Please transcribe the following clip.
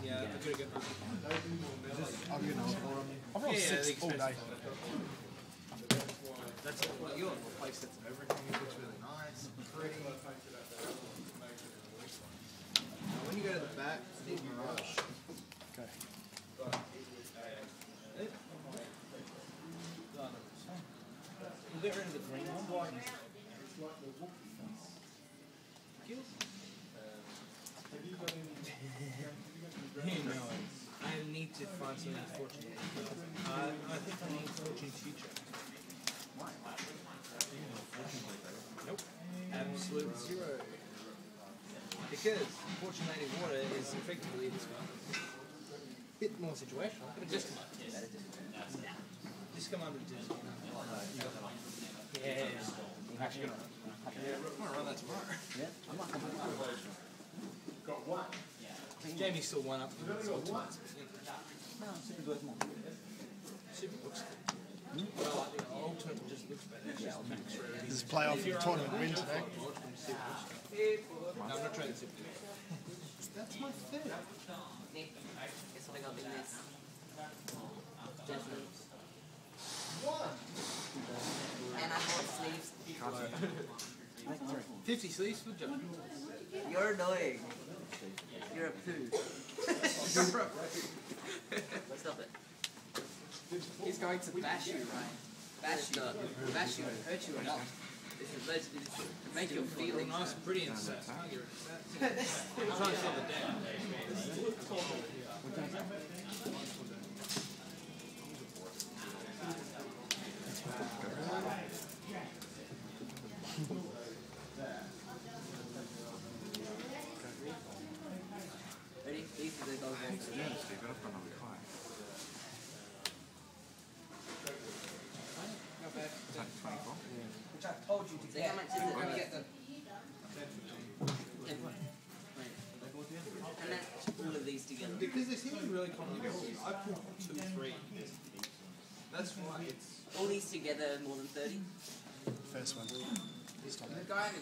Yeah, I could get money. I've rolled 6 all day. That's what you want. Play sets of everything. It looks really nice, pretty. When you go to the back, Steve Mirage. Okay. We'll get rid of the green one. No, I need to find something fortunate. I think I need Fortune Future. Why? Nope. Absolute zero. Because Fortune Lady Water is effectively this one. Bit more situational, but it just come under just come under disc. Yeah. Actually, I'm gonna run that tomorrow. Yeah, I'm not going to. Got one. Jamie's still one up. No, super good. Super looks good. Well, the ultimate just looks better. It's just max rarity. This is playoff tournament win today. No, I'm not trying to super. That's my thing. Nick, guess what I got in this? Jasmine. One. And I bought sleeves. 50 sleeves for John. You're annoying. You're a poo. Stop it. He's going to bash you, right? Bash you. Bash you and hurt you enough. It's allegedly to make your feelings. Nice and pretty and set. I'm trying to fill the deck. Ready? These are the goals. Which I told you to So how much is it? Go get them. And that's all of these together. Because they seem to be really complicated. I pulled 2, 3. That's why it's. All these together more than 30? First one. The guy in the